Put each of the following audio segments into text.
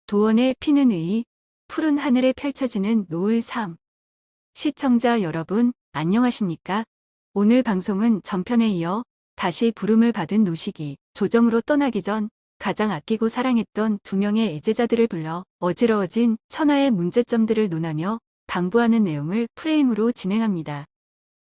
도원에 피는 의, 푸른 하늘에 펼쳐지는 노을 삶. 시청자 여러분, 안녕하십니까? 오늘 방송은 전편에 이어 다시 부름을 받은 노식이 조정으로 떠나기 전 가장 아끼고 사랑했던 두 명의 애제자들을 불러 어지러워진 천하의 문제점들을 논하며 당부하는 내용을 프레임으로 진행합니다.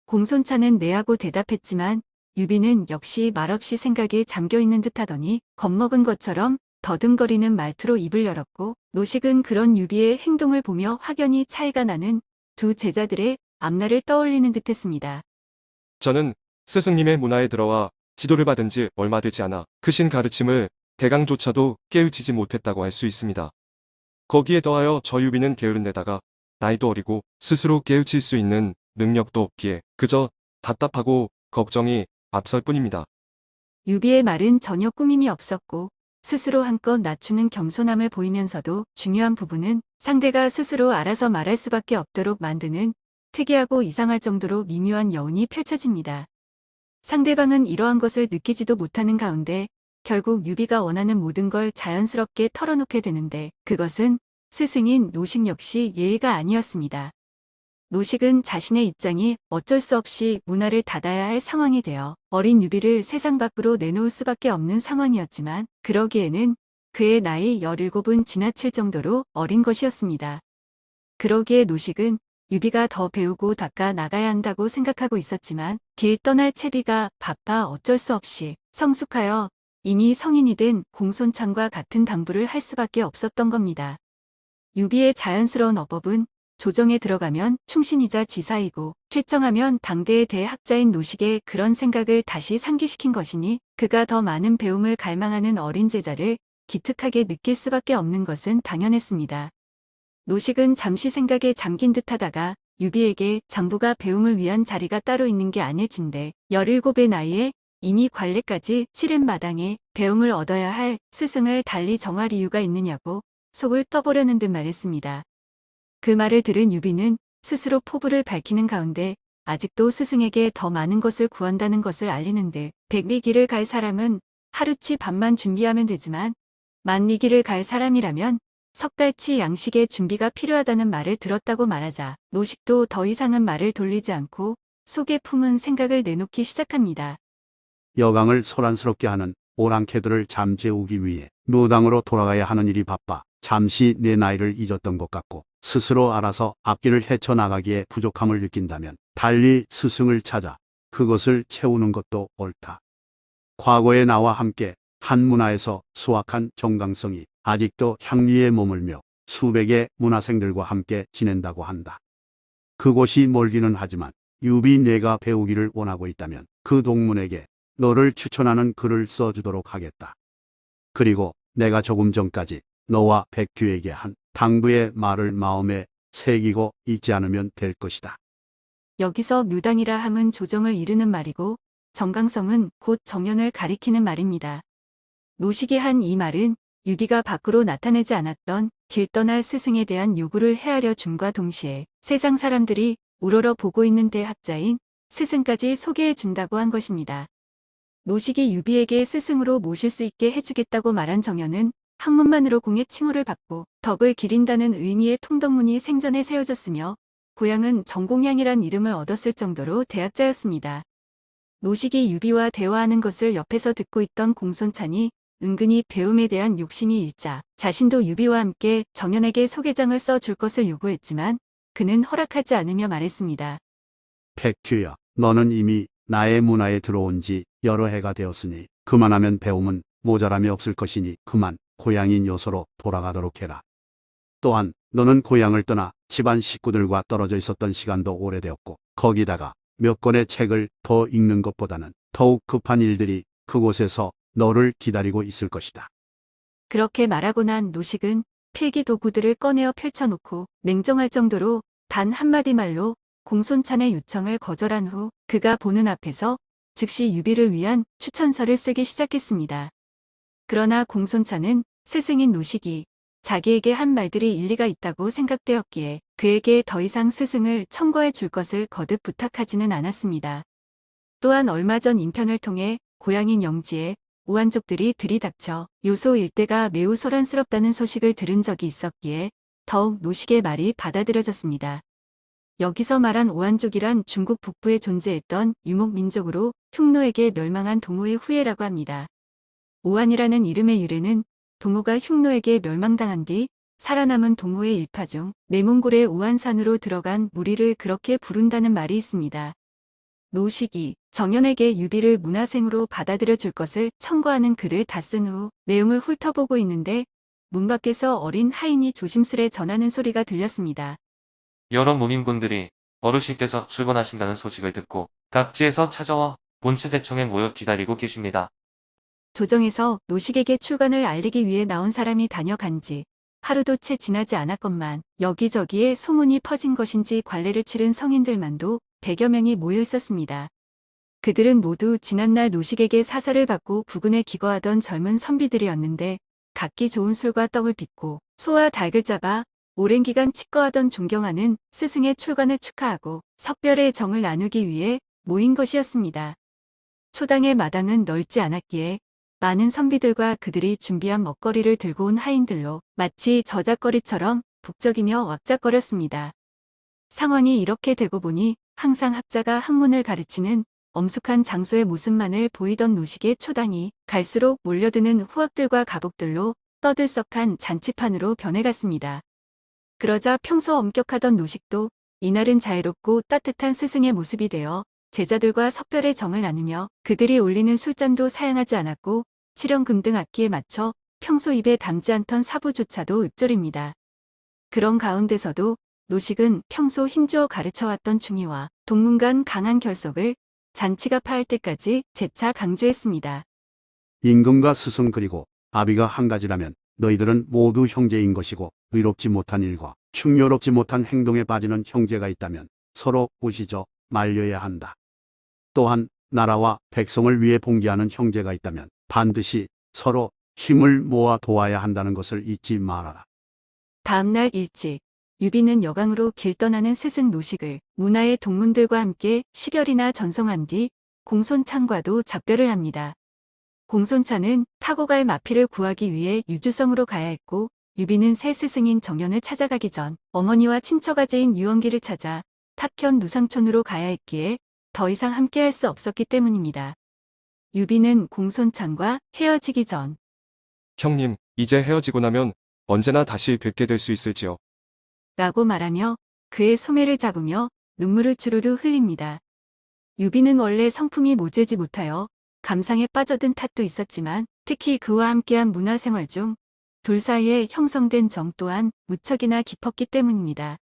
공손차는 네하고 대답했지만 유비는 역시 말없이 생각에 잠겨있는 듯하더니 겁먹은 것처럼 더듬거리는 말투로 입을 열었고, 노식은 그런 유비의 행동을 보며 확연히 차이가 나는 두 제자들의 앞날을 떠올리는 듯했습니다. 저는 스승님의 문화에 들어와 지도를 받은 지 얼마 되지 않아 크신 가르침을 대강조차도 깨우치지 못했다고 할 수 있습니다. 거기에 더하여 저 유비는 게으른 데다가 나이도 어리고 스스로 깨우칠 수 있는 능력도 없기에 그저 답답하고 걱정이 앞설 뿐입니다. 유비의 말은 전혀 꾸밈이 없었고 스스로 한껏 낮추는 겸손함을 보이면서도 중요한 부분은 상대가 스스로 알아서 말할 수밖에 없도록 만드는 특이하고 이상할 정도로 미묘한 여운이 펼쳐집니다. 상대방은 이러한 것을 느끼지도 못하는 가운데 결국 유비가 원하는 모든 걸 자연스럽게 털어놓게 되는데, 그것은 스승인 노식 역시 예의가 아니었습니다. 노식은 자신의 입장이 어쩔 수 없이 문화를 닫아야 할 상황이 되어 어린 유비를 세상 밖으로 내놓을 수밖에 없는 상황이었지만, 그러기에는 그의 나이 17은 지나칠 정도로 어린 것이었습니다. 그러기에 노식은 유비가 더 배우고 닦아 나가야 한다고 생각하고 있었지만, 길 떠날 채비가 바빠 어쩔 수 없이 성숙하여 이미 성인이 된 공손창과 같은 당부를 할 수밖에 없었던 겁니다. 유비의 자연스러운 어법은 조정에 들어가면 충신이자 지사이고 퇴청하면 당대의 대학자인 노식의 그런 생각을 다시 상기시킨 것이니, 그가 더 많은 배움을 갈망하는 어린 제자를 기특하게 느낄 수밖에 없는 것은 당연했습니다. 노식은 잠시 생각에 잠긴 듯하다가 유비에게 장부가 배움을 위한 자리가 따로 있는 게 아닐진데 17의 나이에 이미 관례까지 치른 마당에 배움을 얻어야 할 스승을 달리 정할 이유가 있느냐고 속을 떠보려는 듯 말했습니다. 그 말을 들은 유비는 스스로 포부를 밝히는 가운데 아직도 스승에게 더 많은 것을 구한다는 것을 알리는 듯, 백리길을 갈 사람은 하루치 밥만 준비하면 되지만 만리길을 갈 사람이라면 석 달치 양식의 준비가 필요하다는 말을 들었다고 말하자 노식도 더 이상은 말을 돌리지 않고 속에 품은 생각을 내놓기 시작합니다. 여강을 소란스럽게 하는 오랑캐들을 잠재우기 위해 노당으로 돌아가야 하는 일이 바빠 잠시 내 나이를 잊었던 것 같고, 스스로 알아서 앞길을 헤쳐나가기에 부족함을 느낀다면 달리 스승을 찾아 그것을 채우는 것도 옳다. 과거의 나와 함께 한 문화에서 수확한 정강성이 아직도 향리에 머물며 수백의 문화생들과 함께 지낸다고 한다. 그곳이 멀기는 하지만 유비 내가 배우기를 원하고 있다면 그 동문에게 너를 추천하는 글을 써주도록 하겠다. 그리고 내가 조금 전까지 너와 백규에게 한 당부의 말을 마음에 새기고 잊지 않으면 될 것이다. 여기서 묘당이라 함은 조정을 이르는 말이고 정강성은 곧 정연을 가리키는 말입니다. 노식이 한 이 말은 유비가 밖으로 나타내지 않았던 길 떠날 스승에 대한 요구를 헤아려 줌과 동시에 세상 사람들이 우러러 보고 있는 대학자인 스승까지 소개해 준다고 한 것입니다. 노식이 유비에게 스승으로 모실 수 있게 해주겠다고 말한 정연은 학문만으로 공의 칭호를 받고 덕을 기린다는 의미의 통덕문이 생전에 세워졌으며 고향은 정공양이란 이름을 얻었을 정도로 대학자였습니다. 노식이 유비와 대화하는 것을 옆에서 듣고 있던 공손찬이 은근히 배움에 대한 욕심이 일자 자신도 유비와 함께 정연에게 소개장을 써줄 것을 요구했지만 그는 허락하지 않으며 말했습니다. 백규야, 너는 이미 나의 문화에 들어온 지 여러 해가 되었으니 그만하면 배움은 모자람이 없을 것이니 그만 고향인 요소로 돌아가도록 해라. 또한 너는 고향을 떠나 집안 식구들과 떨어져 있었던 시간도 오래되었고, 거기다가 몇 권의 책을 더 읽는 것보다는 더욱 급한 일들이 그곳에서 너를 기다리고 있을 것이다. 그렇게 말하고 난 노식은 필기 도구들을 꺼내어 펼쳐놓고 냉정할 정도로 단 한마디 말로 공손찬의 요청을 거절한 후 그가 보는 앞에서 즉시 유비를 위한 추천서를 쓰기 시작했습니다. 그러나 공손찬은 스승인 노식이 자기에게 한 말들이 일리가 있다고 생각되었기에 그에게 더 이상 스승을 첨거해 줄 것을 거듭 부탁하지는 않았습니다. 또한 얼마 전 인편을 통해 고향인 영지에 오한족들이 들이닥쳐 요소 일대가 매우 소란스럽다는 소식을 들은 적이 있었기에 더욱 노식의 말이 받아들여졌습니다. 여기서 말한 오한족이란 중국 북부에 존재했던 유목민족으로 흉노에게 멸망한 동호의 후예라고 합니다. 오한이라는 이름의 유래는 동호가 흉노에게 멸망당한 뒤 살아남은 동호의 일파 중 내몽골의 오한산으로 들어간 무리를 그렇게 부른다는 말이 있습니다. 노식이 정연에게 유비를 문화생으로 받아들여 줄 것을 청구하는 글을 다 쓴 후 내용을 훑어보고 있는데 문 밖에서 어린 하인이 조심스레 전하는 소리가 들렸습니다. 여러 문인분들이 어르신께서 출근하신다는 소식을 듣고 각지에서 찾아와 본체대청에 모여 기다리고 계십니다. 조정에서 노식에게 출관을 알리기 위해 나온 사람이 다녀간 지 하루도 채 지나지 않았건만 여기저기에 소문이 퍼진 것인지 관례를 치른 성인들만도 100여 명이 모여 있었습니다. 그들은 모두 지난날 노식에게 사사를 받고 부근에 기거하던 젊은 선비들이었는데 각기 좋은 술과 떡을 빚고 소와 닭을 잡아 오랜 기간 치거하던 존경하는 스승의 출관을 축하하고 석별의 정을 나누기 위해 모인 것이었습니다. 초당의 마당은 넓지 않았기에 많은 선비들과 그들이 준비한 먹거리를 들고 온 하인들로 마치 저작거리처럼 북적이며 왁작거렸습니다. 상황이 이렇게 되고 보니 항상 학자가 학문을 가르치는 엄숙한 장소의 모습만을 보이던 노식의 초당이 갈수록 몰려드는 후학들과 가복들로 떠들썩한 잔치판으로 변해갔습니다. 그러자 평소 엄격하던 노식도 이날은 자유롭고 따뜻한 스승의 모습이 되어 제자들과 석별의 정을 나누며 그들이 올리는 술잔도 사양하지 않았고 칠연금 등 악기에 맞춰 평소 입에 담지 않던 사부조차도 읊조립니다. 그런 가운데서도 노식은 평소 힘주어 가르쳐왔던 중의와 동문 간 강한 결속을 잔치가 파할 때까지 재차 강조했습니다. 임금과 스승 그리고 아비가 한 가지라면 너희들은 모두 형제인 것이고 의롭지 못한 일과 충요롭지 못한 행동에 빠지는 형제가 있다면 서로 보시져 말려야 한다. 또한 나라와 백성을 위해 봉기하는 형제가 있다면 반드시 서로 힘을 모아 도와야 한다는 것을 잊지 말아라. 다음날 일찍 유비는 여강으로 길 떠나는 스승 노식을 문화의 동문들과 함께 10열이나 전송한 뒤 공손찬과도 작별을 합니다. 공손찬은 타고 갈 마피를 구하기 위해 유주성으로 가야 했고 유비는 새 스승인 정연을 찾아가기 전 어머니와 친처가제인 유원기를 찾아 탁현 누상촌으로 가야 했기에 더 이상 함께할 수 없었기 때문입니다. 유비는 공손찬과 헤어지기 전 형님, 이제 헤어지고 나면 언제나 다시 뵙게 될 수 있을지요. 라고 말하며 그의 소매를 잡으며 눈물을 주르르 흘립니다. 유비는 원래 성품이 모질지 못하여 감상에 빠져든 탓도 있었지만 특히 그와 함께한 문화생활 중 둘 사이에 형성된 정 또한 무척이나 깊었기 때문입니다.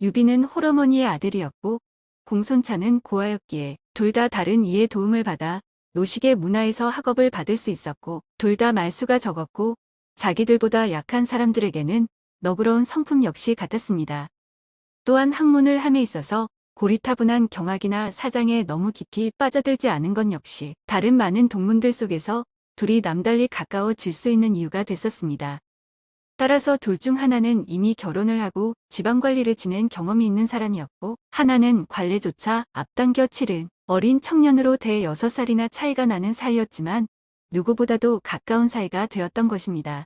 유비는 홀어머니의 아들이었고 공손찬은 고아였기에 둘 다 다른 이의 도움을 받아 노식의 문화에서 학업을 받을 수 있었고 둘 다 말수가 적었고 자기들보다 약한 사람들에게는 너그러운 성품 역시 같았습니다. 또한 학문을 함에 있어서 고리타분한 경학이나 사장에 너무 깊이 빠져들지 않은 것 역시 다른 많은 동문들 속에서 둘이 남달리 가까워질 수 있는 이유가 됐었습니다. 따라서 둘 중 하나는 이미 결혼을 하고 지방관리를 지낸 경험이 있는 사람이었고 하나는 관례조차 앞당겨 치른 어린 청년으로 대 6살이나 차이가 나는 사이였지만 누구보다도 가까운 사이가 되었던 것입니다.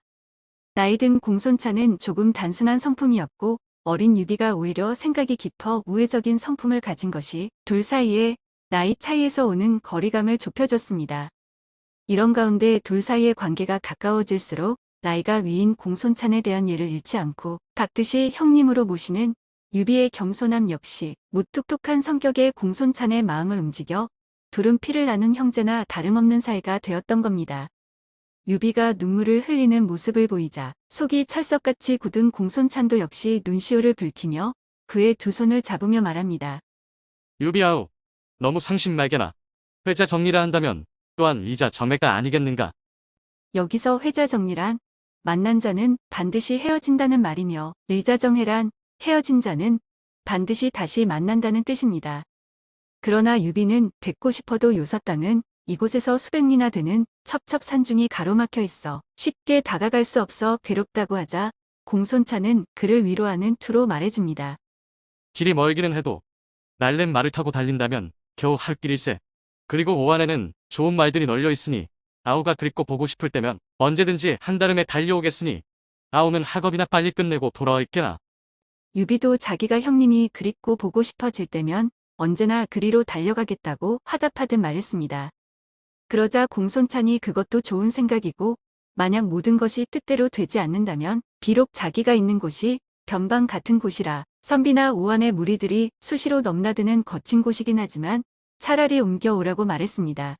나이 든 공손찬은 조금 단순한 성품이었고 어린 유비가 오히려 생각이 깊어 우회적인 성품을 가진 것이 둘 사이에 나이 차이에서 오는 거리감을 좁혀줬습니다. 이런 가운데 둘 사이의 관계가 가까워질수록 나이가 위인 공손찬에 대한 예를 잃지 않고 각듯이 형님으로 모시는 유비의 겸손함 역시 무뚝뚝한 성격의 공손찬의 마음을 움직여 둘은 피를 나눈 형제나 다름없는 사이가 되었던 겁니다. 유비가 눈물을 흘리는 모습을 보이자 속이 철석같이 굳은 공손찬도 역시 눈시울을 붉히며 그의 두 손을 잡으며 말합니다. 유비아우, 너무 상심말게나. 회자 정리라 한다면 또한 이자 정맥가 아니겠는가? 여기서 회자 정리란 만난 자는 반드시 헤어진다는 말이며 의자정해란 헤어진 자는 반드시 다시 만난다는 뜻입니다. 그러나 유비는 뵙고 싶어도 요사땅은 이곳에서 수백 리나 되는 첩첩산중이 가로막혀 있어 쉽게 다가갈 수 없어 괴롭다고 하자 공손찬은 그를 위로하는 투로 말해줍니다. 길이 멀기는 해도 날랜 말을 타고 달린다면 겨우 할 길일세. 그리고 오안에는 좋은 말들이 널려 있으니 아우가 그립고 보고 싶을 때면 언제든지 한달음에 달려오겠으니 아우는 학업이나 빨리 끝내고 돌아와 있게나. 유비도 자기가 형님이 그립고 보고 싶어질 때면 언제나 그리로 달려가겠다고 화답하듯 말했습니다. 그러자 공손찬이 그것도 좋은 생각이고 만약 모든 것이 뜻대로 되지 않는다면 비록 자기가 있는 곳이 변방 같은 곳이라 선비나 오한의 무리들이 수시로 넘나드는 거친 곳이긴 하지만 차라리 옮겨오라고 말했습니다.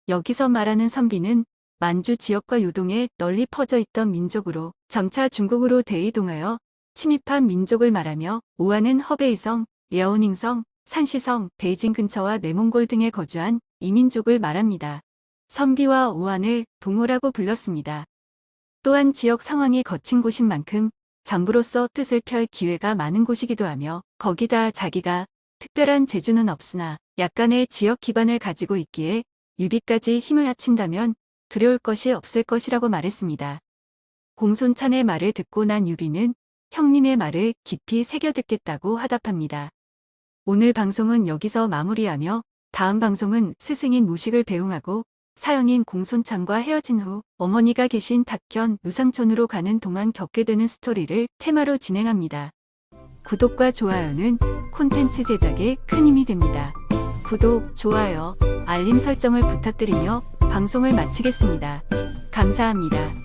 여기서 말하는 선비는 만주 지역과 요동에 널리 퍼져 있던 민족으로 점차 중국으로 대이동하여 침입한 민족을 말하며 오한은 허베이성, 랴오닝성, 산시성, 베이징 근처와 내몽골 등에 거주한 이민족을 말합니다. 선비와 오한을 동호라고 불렀습니다. 또한 지역 상황이 거친 곳인 만큼 장부로서 뜻을 펼 기회가 많은 곳이기도 하며 거기다 자기가 특별한 재주는 없으나 약간의 지역 기반을 가지고 있기에 유비까지 힘을 합친다면 두려울 것이 없을 것이라고 말했습니다. 공손찬의 말을 듣고 난 유비는 형님의 말을 깊이 새겨듣겠다고 화답합니다. 오늘 방송은 여기서 마무리하며 다음 방송은 스승인 무식을 배웅하고 사형인 공손찬과 헤어진 후 어머니가 계신 탁현 무상촌으로 가는 동안 겪게 되는 스토리를 테마로 진행합니다. 구독과 좋아요는 콘텐츠 제작에 큰 힘이 됩니다. 구독, 좋아요, 알림 설정을 부탁드리며 방송을 마치겠습니다. 감사합니다.